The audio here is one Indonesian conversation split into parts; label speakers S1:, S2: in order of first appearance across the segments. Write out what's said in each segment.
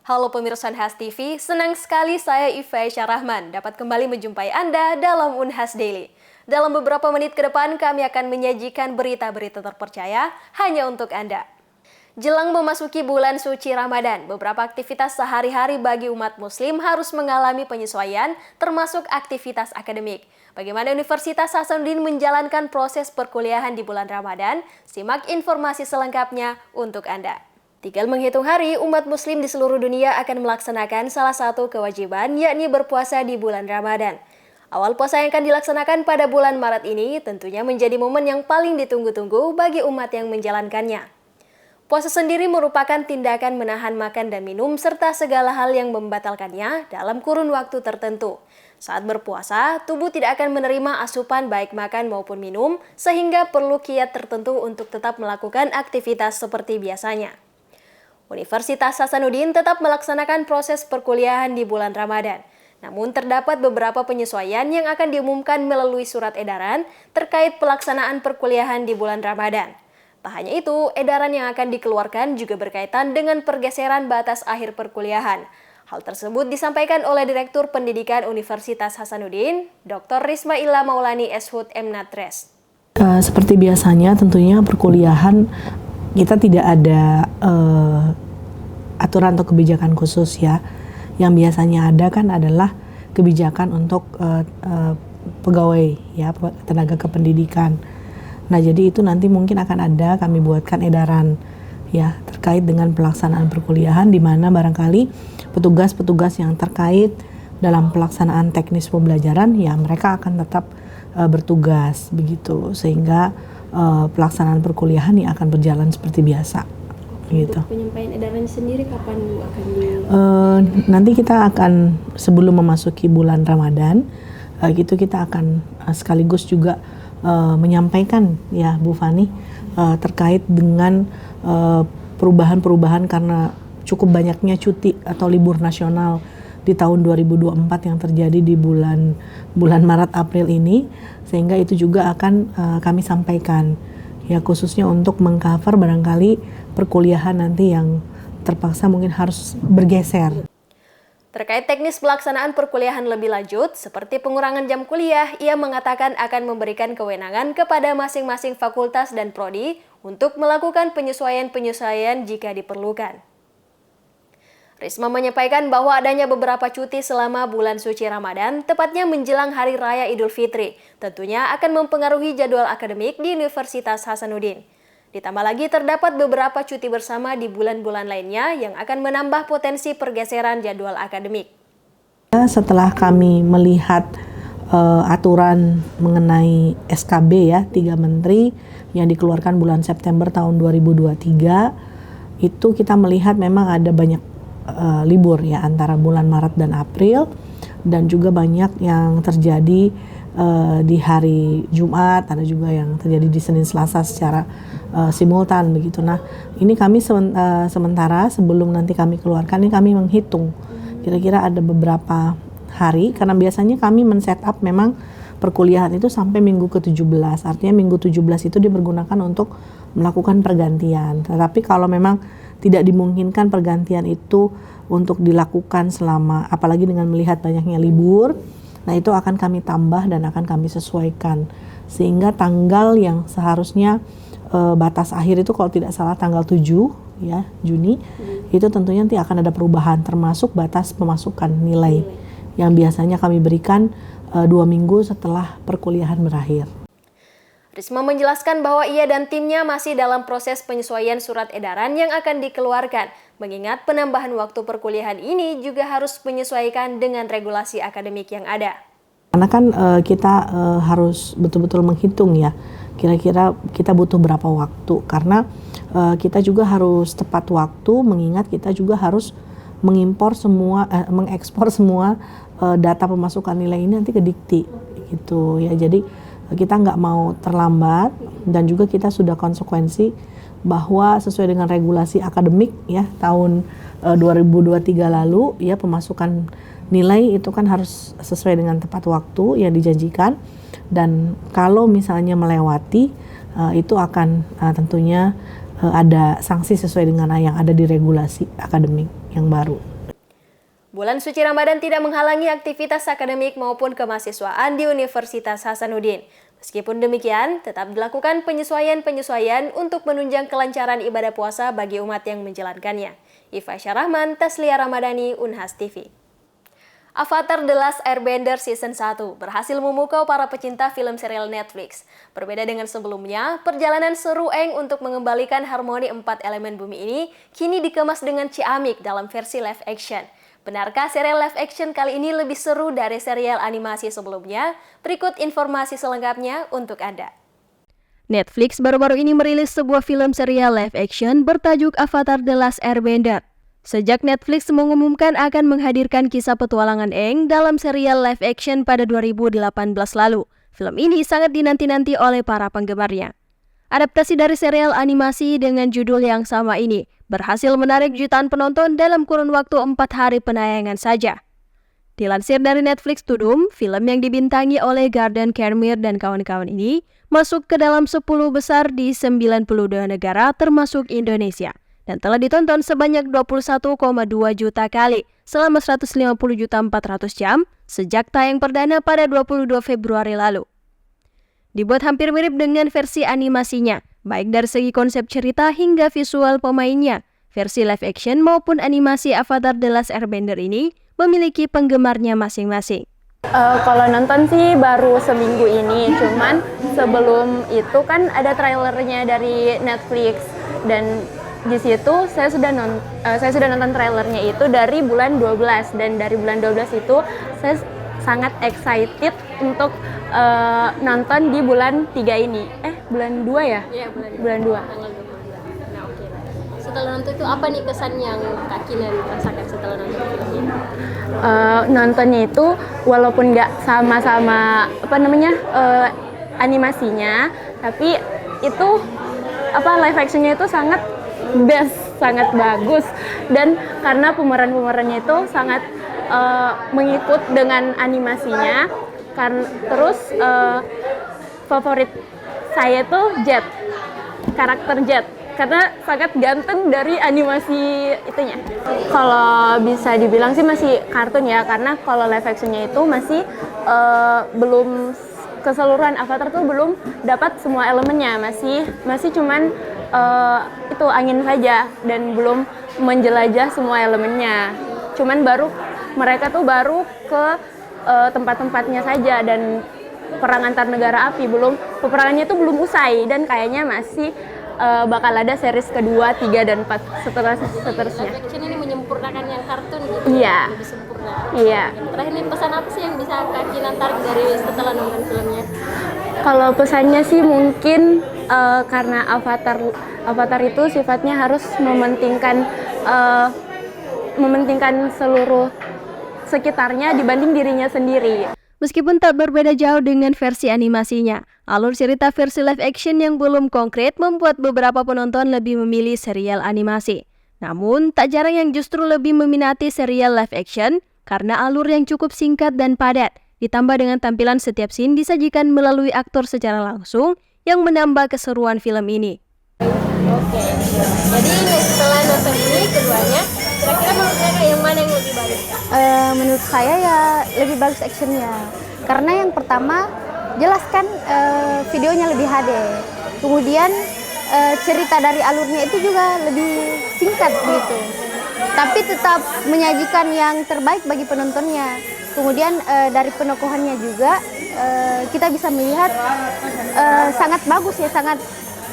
S1: Halo pemirsa Unhas TV, senang sekali saya Iva Syarahman dapat kembali menjumpai Anda dalam Unhas Daily. Dalam beberapa menit ke depan kami akan menyajikan berita-berita terpercaya hanya untuk Anda. Jelang memasuki bulan suci Ramadan, beberapa aktivitas sehari-hari bagi umat muslim harus mengalami penyesuaian termasuk aktivitas akademik. Bagaimana Universitas Hasanuddin menjalankan proses perkuliahan di bulan Ramadan? Simak informasi selengkapnya untuk Anda. Tinggal menghitung hari, umat muslim di seluruh dunia akan melaksanakan salah satu kewajiban, yakni berpuasa di bulan Ramadan. Awal puasa yang akan dilaksanakan pada bulan Maret ini tentunya menjadi momen yang paling ditunggu-tunggu bagi umat yang menjalankannya. Puasa sendiri merupakan tindakan menahan makan dan minum serta segala hal yang membatalkannya dalam kurun waktu tertentu. Saat berpuasa, tubuh tidak akan menerima asupan baik makan maupun minum, sehingga perlu kiat tertentu untuk tetap melakukan aktivitas seperti biasanya. Universitas Hasanuddin tetap melaksanakan proses perkuliahan di bulan Ramadan. Namun terdapat beberapa penyesuaian yang akan diumumkan melalui surat edaran terkait pelaksanaan perkuliahan di bulan Ramadan. Tak hanya itu, edaran yang akan dikeluarkan juga berkaitan dengan pergeseran batas akhir perkuliahan. Hal tersebut disampaikan oleh Direktur Pendidikan Universitas Hasanuddin, Dr. Rismaila Maulani Eshud M. Natres.
S2: Seperti biasanya tentunya perkuliahan kita tidak ada aturan atau kebijakan khusus ya. Yang biasanya ada kan adalah kebijakan untuk pegawai ya, tenaga kependidikan. Nah, jadi itu nanti mungkin akan ada kami buatkan edaran ya terkait dengan pelaksanaan perkuliahan, di mana barangkali petugas-petugas yang terkait dalam pelaksanaan teknis pembelajaran ya mereka akan tetap bertugas begitu, sehingga pelaksanaan perkuliahan yang akan berjalan seperti biasa gitu.
S1: Penyampaian edaran sendiri kapan akan
S2: nanti kita akan sebelum memasuki bulan Ramadan gitu kita akan sekaligus juga menyampaikan ya Bu Fani terkait dengan perubahan-perubahan karena cukup banyaknya cuti atau libur nasional di tahun 2024 yang terjadi di bulan Maret April ini, sehingga itu juga akan kami sampaikan ya, khususnya untuk mengcover barangkali perkuliahan nanti yang terpaksa mungkin harus bergeser.
S1: Terkait teknis pelaksanaan perkuliahan lebih lanjut, seperti pengurangan jam kuliah, ia mengatakan akan memberikan kewenangan kepada masing-masing fakultas dan prodi untuk melakukan penyesuaian-penyesuaian jika diperlukan. Risma menyampaikan bahwa adanya beberapa cuti selama bulan suci Ramadan, tepatnya menjelang Hari Raya Idul Fitri, tentunya akan mempengaruhi jadwal akademik di Universitas Hasanuddin. Ditambah lagi terdapat beberapa cuti bersama di bulan-bulan lainnya yang akan menambah potensi pergeseran jadwal akademik.
S2: Setelah kami melihat aturan mengenai SKB ya, 3 menteri yang dikeluarkan bulan September tahun 2023, itu kita melihat memang ada banyak libur ya antara bulan Maret dan April, dan juga banyak yang terjadi di hari Jumat, ada juga yang terjadi di Senin Selasa secara simultan begitu. Nah, ini kami sementara sebelum nanti kami keluarkan ini kami menghitung kira-kira ada beberapa hari, karena biasanya kami men-setup memang perkuliahan itu sampai minggu ke-17. Artinya minggu 17 itu dipergunakan untuk melakukan pergantian. Tetapi kalau memang tidak dimungkinkan pergantian itu untuk dilakukan selama, apalagi dengan melihat banyaknya libur, nah itu akan kami tambah dan akan kami sesuaikan. Sehingga tanggal yang seharusnya batas akhir itu kalau tidak salah tanggal 7 ya, Juni, itu tentunya nanti akan ada perubahan, termasuk batas pemasukan nilai yang biasanya kami berikan 2 minggu setelah perkuliahan berakhir.
S1: Risma menjelaskan bahwa ia dan timnya masih dalam proses penyesuaian surat edaran yang akan dikeluarkan, mengingat penambahan waktu perkuliahan ini juga harus menyesuaikan dengan regulasi akademik yang ada.
S2: Karena kan kita harus betul-betul menghitung ya, kira-kira kita butuh berapa waktu, karena kita juga harus tepat waktu, mengingat kita juga harus mengekspor semua data pemasukan nilai ini nanti ke Dikti gitu ya. Jadi kita nggak mau terlambat, dan juga kita sudah konsekuensi bahwa sesuai dengan regulasi akademik ya tahun 2023 lalu ya, pemasukan nilai itu kan harus sesuai dengan tepat waktu yang dijanjikan, dan kalau misalnya melewati itu akan tentunya ada sanksi sesuai dengan yang ada di regulasi akademik yang baru.
S1: Bulan suci Ramadan tidak menghalangi aktivitas akademik maupun kemahasiswaan di Universitas Hasanuddin. Meskipun demikian, tetap dilakukan penyesuaian-penyesuaian untuk menunjang kelancaran ibadah puasa bagi umat yang menjalankannya. Ifa Syarahman, Taslia Ramadhani, Unhas TV. Avatar The Last Airbender Season 1 berhasil memukau para pecinta film serial Netflix. Berbeda dengan sebelumnya, perjalanan seru Aang untuk mengembalikan harmoni 4 elemen bumi ini kini dikemas dengan ciamik dalam versi live action. Benarkah serial live action kali ini lebih seru dari serial animasi sebelumnya? Berikut informasi selengkapnya untuk Anda. Netflix baru-baru ini merilis sebuah film serial live action bertajuk Avatar The Last Airbender. Sejak Netflix mengumumkan akan menghadirkan kisah petualangan Aang dalam serial live action pada 2018 lalu, film ini sangat dinanti-nanti oleh para penggemarnya. Adaptasi dari serial animasi dengan judul yang sama ini berhasil menarik jutaan penonton dalam kurun waktu 4 hari penayangan saja. Dilansir dari Netflix Tudum, film yang dibintangi oleh Garden Kermir dan kawan-kawan ini masuk ke dalam 10 besar di 92 negara termasuk Indonesia dan telah ditonton sebanyak 21,2 juta kali selama 150.400 jam sejak tayang perdana pada 22 Februari lalu. Dibuat hampir mirip dengan versi animasinya, baik dari segi konsep cerita hingga visual pemainnya. Versi live action maupun animasi Avatar The Last Airbender ini memiliki penggemarnya masing-masing.
S3: Kalau nonton sih baru seminggu ini, cuman sebelum itu kan ada trailernya dari Netflix dan di situ saya sudah nonton trailernya itu dari bulan 12 dan dari bulan 12 itu saya sangat excited untuk nonton di bulan 3 ini. Bulan 2 ya?
S1: Iya,
S3: bulan 2.
S1: Tanggal 22. Nah, oke. Setelah nonton itu apa nih kesan yang Kak Kinan rasakan setelah nonton film ini?
S3: Nontonnya itu walaupun nggak sama-sama animasinya, tapi itu live actionnya itu sangat best, sangat bagus, dan karena pemeran-pemerannya itu sangat mengikut dengan animasinya. Terus favorit saya tuh Jet, karakter Jet, karena sangat ganteng dari animasi itunya. Kalau bisa dibilang sih masih kartun ya, karena kalau live actionnya itu masih belum keseluruhan Avatar tuh belum dapat semua elemennya, masih cuman itu angin saja dan belum menjelajah semua elemennya. Cuman mereka tuh baru ke tempat-tempatnya saja dan perang antar negara api peperangannya itu belum usai dan kayaknya masih bakal ada series kedua, 3 dan 4 seterusnya.
S1: Live action ini menyempurnakan yang kartun gitu.
S3: Iya.
S1: Lebih sempurna.
S3: Iya.
S1: Terakhir nih pesan apa sih yang bisa Kak Kinan tarik dari setelah nonton filmnya?
S3: Kalau pesannya sih mungkin karena Avatar itu sifatnya harus mementingkan seluruh sekitarnya dibanding dirinya sendiri.
S1: Meskipun tak berbeda jauh dengan versi animasinya, alur cerita versi live action yang belum konkret membuat beberapa penonton lebih memilih serial animasi. Namun, tak jarang yang justru lebih meminati serial live action karena alur yang cukup singkat dan padat, ditambah dengan tampilan setiap scene disajikan melalui aktor secara langsung yang menambah keseruan film ini. Oke, jadi setelah nonton ini keduanya, kira-kira menurut Kakak yang mana yang lebih bagus?
S4: Menurut saya ya lebih bagus actionnya, karena yang pertama jelas kan videonya lebih HD, kemudian cerita dari alurnya itu juga lebih singkat gitu, tapi tetap menyajikan yang terbaik bagi penontonnya. Kemudian dari penokohannya juga kita bisa melihat sangat bagus ya,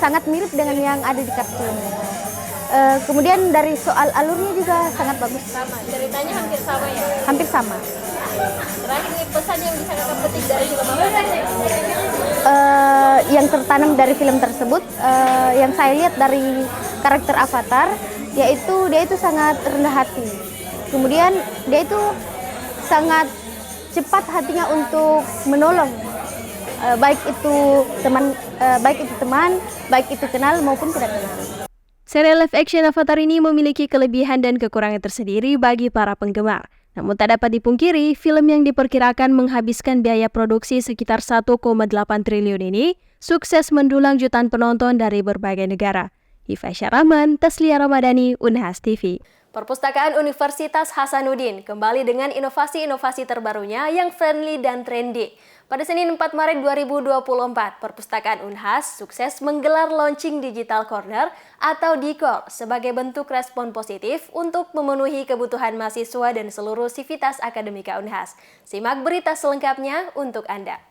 S4: sangat mirip dengan yang ada di kartun. Kemudian dari soal alurnya juga sangat bagus.
S1: Sama, ceritanya hampir sama ya?
S4: Hampir sama.
S1: Terakhir nih pesan yang bisa Kakak petik dari film apa?
S4: Yang tertanam dari film tersebut, yang saya lihat dari karakter Avatar, yaitu dia itu sangat rendah hati. Kemudian dia itu sangat cepat hatinya untuk menolong, baik itu teman, baik itu kenal maupun tidak kenal.
S1: Serial live action Avatar ini memiliki kelebihan dan kekurangan tersendiri bagi para penggemar. Namun tak dapat dipungkiri, film yang diperkirakan menghabiskan biaya produksi sekitar 1,8 triliun ini sukses mendulang jutaan penonton dari berbagai negara. Ifa Syarahman, Taslia Ramadhani, Unhas TV. Perpustakaan Universitas Hasanuddin kembali dengan inovasi-inovasi terbarunya yang friendly dan trendy. Pada Senin 4 Maret 2024, Perpustakaan Unhas sukses menggelar launching Digital Corner atau DICOR sebagai bentuk respon positif untuk memenuhi kebutuhan mahasiswa dan seluruh sivitas akademika Unhas. Simak berita selengkapnya untuk Anda.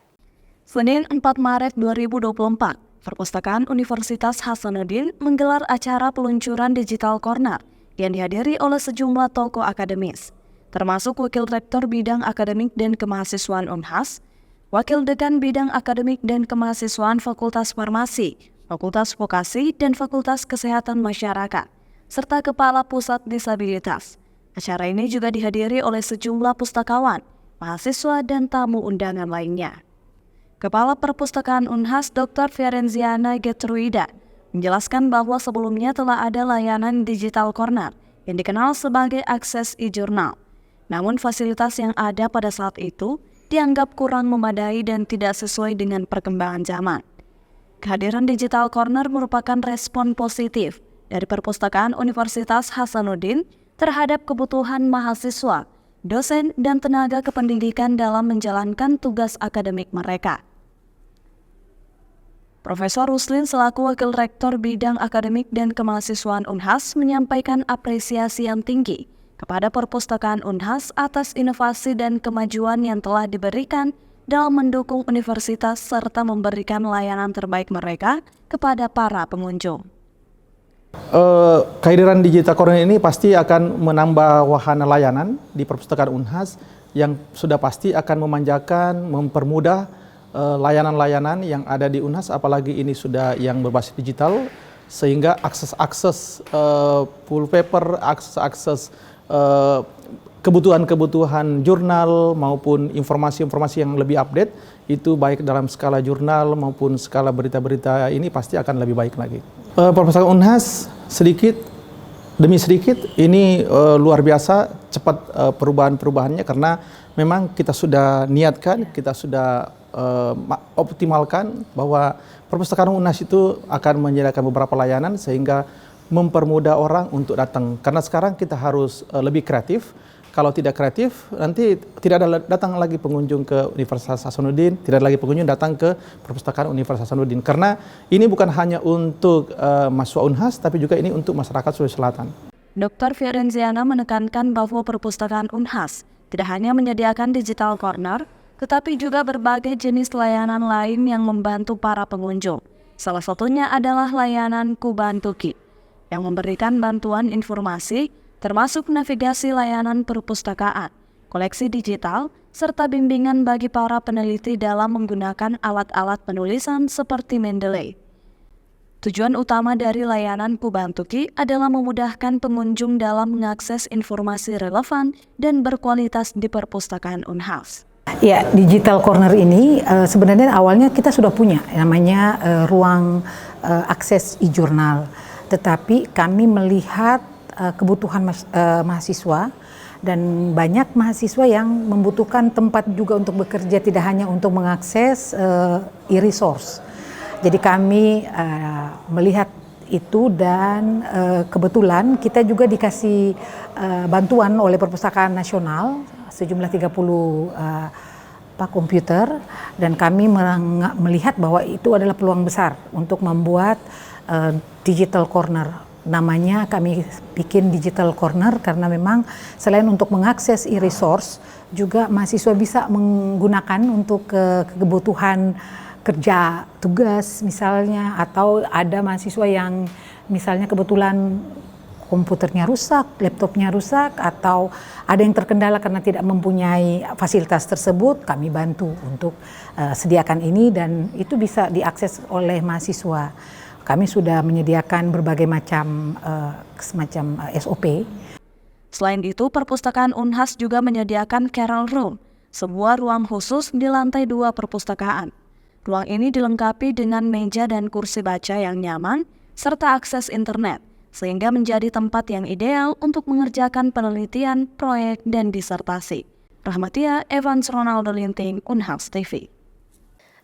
S5: Senin 4 Maret 2024, Perpustakaan Universitas Hasanuddin menggelar acara peluncuran Digital Corner yang dihadiri oleh sejumlah tokoh akademis, termasuk Wakil Rektor Bidang Akademik dan Kemahasiswaan Unhas, Wakil Dekan Bidang Akademik dan Kemahasiswaan Fakultas Farmasi, Fakultas Vokasi, dan Fakultas Kesehatan Masyarakat, serta Kepala Pusat Disabilitas. Acara ini juga dihadiri oleh sejumlah pustakawan, mahasiswa, dan tamu undangan lainnya. Kepala Perpustakaan Unhas Dr. Fiorenziana Getruida menjelaskan bahwa sebelumnya telah ada layanan Digital Corner yang dikenal sebagai akses e-jurnal. Namun fasilitas yang ada pada saat itu dianggap kurang memadai dan tidak sesuai dengan perkembangan zaman. Kehadiran Digital Corner merupakan respon positif dari Perpustakaan Universitas Hasanuddin terhadap kebutuhan mahasiswa, dosen, dan tenaga kependidikan dalam menjalankan tugas akademik mereka. Profesor Ruslin selaku Wakil Rektor Bidang Akademik dan Kemahasiswaan Unhas menyampaikan apresiasi yang tinggi kepada Perpustakaan Unhas atas inovasi dan kemajuan yang telah diberikan dalam mendukung universitas serta memberikan layanan terbaik mereka kepada para pengunjung.
S6: Kehadiran Digital Corner ini pasti akan menambah wahana layanan di Perpustakaan Unhas yang sudah pasti akan memanjakan, mempermudah layanan-layanan yang ada di Unhas, apalagi ini sudah yang berbasis digital, sehingga akses full paper, akses kebutuhan-kebutuhan jurnal maupun informasi-informasi yang lebih update, itu baik dalam skala jurnal maupun skala berita-berita ini pasti akan lebih baik lagi. Perpustakaan Unhas sedikit demi sedikit ini luar biasa cepat perubahan-perubahannya, karena memang kita sudah niatkan, kita sudah optimalkan bahwa Perpustakaan Unhas itu akan menyediakan beberapa layanan sehingga mempermudah orang untuk datang. Karena sekarang kita harus lebih kreatif. Kalau tidak kreatif, nanti tidak ada datang lagi pengunjung ke Universitas Hasanuddin, tidak ada lagi pengunjung datang ke Perpustakaan Universitas Hasanuddin. Karena ini bukan hanya untuk mahasiswa Unhas, tapi juga ini untuk masyarakat Sulawesi Selatan.
S5: Dr. Fiorenziana menekankan bahwa Perpustakaan Unhas tidak hanya menyediakan Digital Corner, tetapi juga berbagai jenis layanan lain yang membantu para pengunjung. Salah satunya adalah layanan Kubantu Kit, yang memberikan bantuan informasi, termasuk navigasi layanan perpustakaan, koleksi digital, serta bimbingan bagi para peneliti dalam menggunakan alat-alat penulisan seperti Mendeley. Tujuan utama dari layanan Kubantu Kit adalah memudahkan pengunjung dalam mengakses informasi relevan dan berkualitas di Perpustakaan Unhas.
S7: Ya, Digital Corner ini sebenarnya awalnya kita sudah punya namanya ruang akses e-jurnal. Tetapi kami melihat kebutuhan mahasiswa dan banyak mahasiswa yang membutuhkan tempat juga untuk bekerja, tidak hanya untuk mengakses e-resource. Jadi kami melihat itu dan kebetulan kita juga dikasih bantuan oleh Perpustakaan Nasional sejumlah 30 komputer, dan kami melihat bahwa itu adalah peluang besar untuk membuat Digital Corner. Namanya kami bikin Digital Corner karena memang selain untuk mengakses e-resource, juga mahasiswa bisa menggunakan untuk kebutuhan kerja tugas misalnya, atau ada mahasiswa yang misalnya kebetulan komputernya rusak, laptopnya rusak, atau ada yang terkendala karena tidak mempunyai fasilitas tersebut, kami bantu untuk sediakan ini, dan itu bisa diakses oleh mahasiswa. Kami sudah menyediakan berbagai macam semacam SOP.
S5: Selain itu, Perpustakaan Unhas juga menyediakan Carol Room, sebuah ruang khusus di lantai 2 perpustakaan. Ruang ini dilengkapi dengan meja dan kursi baca yang nyaman, serta akses internet, sehingga menjadi tempat yang ideal untuk mengerjakan penelitian, proyek, dan disertasi. Rahmatia Evans Ronaldo Linting, Unhas TV.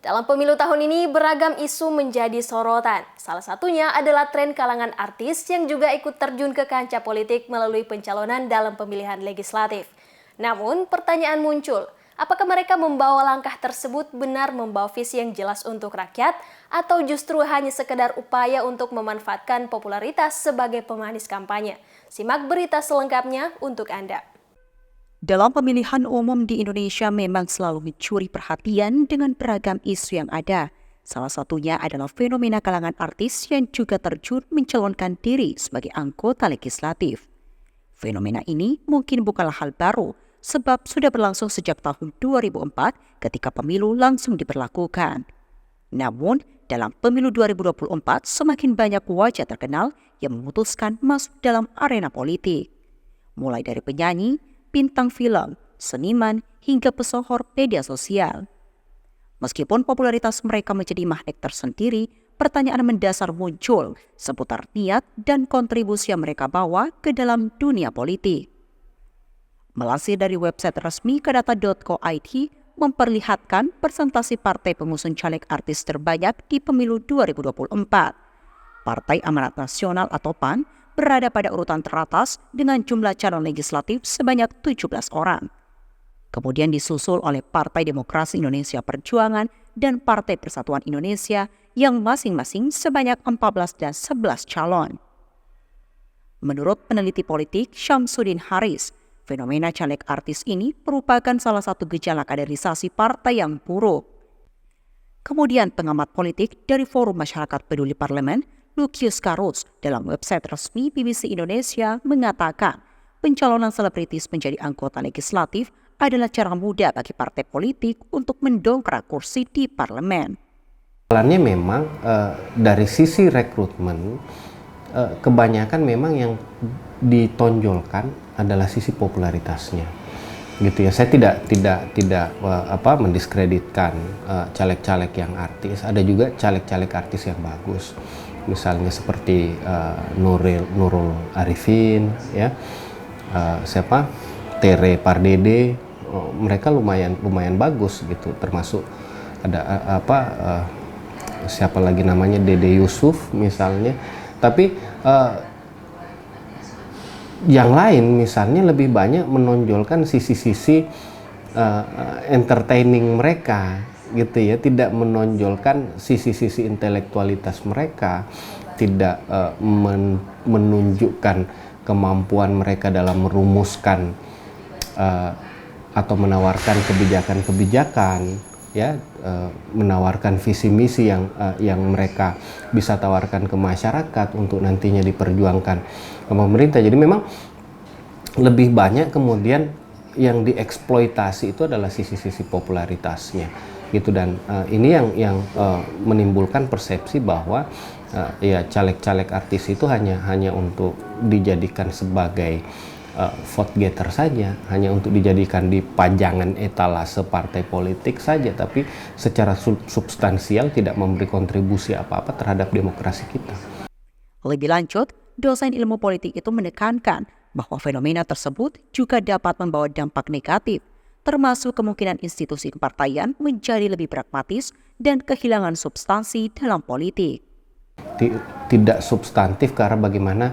S1: Dalam pemilu tahun ini, beragam isu menjadi sorotan. Salah satunya adalah tren kalangan artis yang juga ikut terjun ke kancah politik melalui pencalonan dalam pemilihan legislatif. Namun, pertanyaan muncul, apakah mereka membawa langkah tersebut benar membawa visi yang jelas untuk rakyat, atau justru hanya sekedar upaya untuk memanfaatkan popularitas sebagai pemanis kampanye? Simak berita selengkapnya untuk Anda.
S8: Dalam pemilihan umum di Indonesia memang selalu mencuri perhatian dengan beragam isu yang ada. Salah satunya adalah fenomena kalangan artis yang juga terjun mencalonkan diri sebagai anggota legislatif. Fenomena ini mungkin bukanlah hal baru, sebab sudah berlangsung sejak tahun 2004 ketika pemilu langsung diberlakukan. Namun, dalam pemilu 2024 semakin banyak wajah terkenal yang memutuskan masuk dalam arena politik. Mulai dari penyanyi, bintang film, seniman, hingga pesohor media sosial. Meskipun popularitas mereka menjadi magnet tersendiri, pertanyaan mendasar muncul seputar niat dan kontribusi yang mereka bawa ke dalam dunia politik. Melansir dari website resmi kadata.co.id memperlihatkan presentasi partai pengusung caleg artis terbanyak di pemilu 2024. Partai Amanat Nasional atau PAN berada pada urutan teratas dengan jumlah calon legislatif sebanyak 17 orang. Kemudian disusul oleh Partai Demokrasi Indonesia Perjuangan dan Partai Persatuan Indonesia yang masing-masing sebanyak 14 dan 11 calon. Menurut peneliti politik Syamsuddin Haris, fenomena caleg artis ini merupakan salah satu gejala kaderisasi partai yang buruk. Kemudian pengamat politik dari Forum Masyarakat Peduli Parlemen, Lucius Carus, dalam website resmi BBC Indonesia mengatakan pencalonan selebritis menjadi anggota legislatif adalah cara mudah bagi partai politik untuk mendongkrak kursi di parlemen.
S9: Soalnya memang dari sisi rekrutmen kebanyakan memang yang ditonjolkan adalah sisi popularitasnya, gitu ya. Saya tidak mendiskreditkan caleg-caleg yang artis. Ada juga caleg-caleg artis yang bagus. Misalnya seperti Nurul Arifin, ya, Tere Pardede, mereka lumayan bagus gitu. Termasuk ada siapa lagi namanya, Dede Yusuf misalnya. Tapi yang lain misalnya lebih banyak menonjolkan sisi-sisi entertaining mereka, gitu ya, tidak menonjolkan sisi-sisi intelektualitas mereka, tidak menunjukkan kemampuan mereka dalam merumuskan atau menawarkan kebijakan-kebijakan, ya, menawarkan visi misi yang mereka bisa tawarkan ke masyarakat untuk nantinya diperjuangkan ke pemerintah. Jadi memang lebih banyak kemudian yang dieksploitasi itu adalah sisi-sisi popularitasnya, gitu. Dan ini yang menimbulkan persepsi bahwa ya caleg-caleg artis itu hanya untuk dijadikan sebagai vote getter saja, hanya untuk dijadikan di pajangan etalase partai politik saja, tapi secara substansial tidak memberi kontribusi apa-apa terhadap demokrasi kita.
S8: Lebih lanjut, dosen ilmu politik itu menekankan bahwa fenomena tersebut juga dapat membawa dampak negatif, termasuk kemungkinan institusi kepartaian menjadi lebih pragmatis dan kehilangan substansi dalam politik.
S9: Tidak substantif karena bagaimana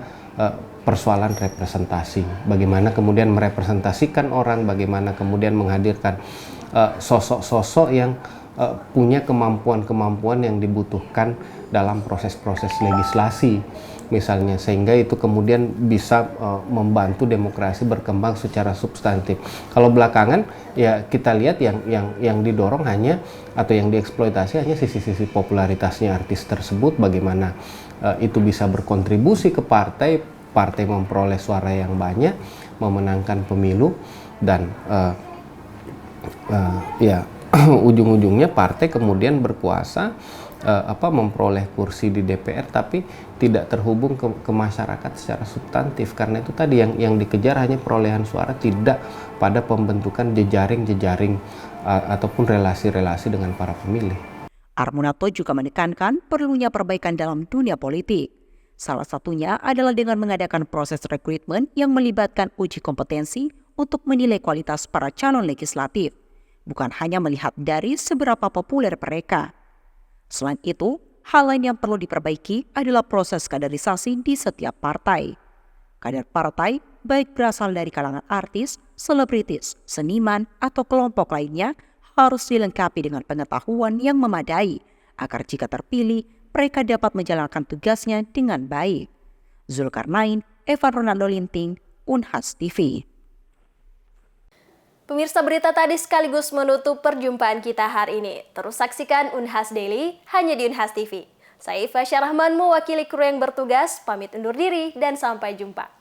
S9: persoalan representasi, bagaimana kemudian merepresentasikan orang, bagaimana kemudian menghadirkan sosok-sosok yang punya kemampuan-kemampuan yang dibutuhkan dalam proses-proses legislasi misalnya, sehingga itu kemudian bisa membantu demokrasi berkembang secara substantif. Kalau belakangan ya kita lihat yang didorong hanya atau yang dieksploitasi hanya sisi-sisi popularitasnya artis tersebut, bagaimana itu bisa berkontribusi ke partai memperoleh suara yang banyak, memenangkan pemilu, dan ya ujung-ujungnya partai kemudian berkuasa, memperoleh kursi di DPR, tapi tidak terhubung ke masyarakat secara substantif. Karena itu tadi yang dikejar hanya perolehan suara, tidak pada pembentukan jejaring-jejaring ataupun relasi-relasi dengan para pemilih.
S8: Armunato juga menekankan perlunya perbaikan dalam dunia politik. Salah satunya adalah dengan mengadakan proses rekrutmen yang melibatkan uji kompetensi untuk menilai kualitas para calon legislatif. bukan hanya melihat dari seberapa populer mereka. Selain itu, hal lain yang perlu diperbaiki adalah proses kaderisasi di setiap partai. Kader partai, baik berasal dari kalangan artis, selebritis, seniman, atau kelompok lainnya, harus dilengkapi dengan pengetahuan yang memadai, agar jika terpilih, mereka dapat menjalankan tugasnya dengan baik. Zulkarnain, Evan Ronaldo Linting, Unhas TV.
S1: Pemirsa, berita tadi sekaligus menutup perjumpaan kita hari ini. Terus saksikan Unhas Daily hanya di Unhas TV. Saya Iva Syarahman mewakili kru yang bertugas, pamit undur diri dan sampai jumpa.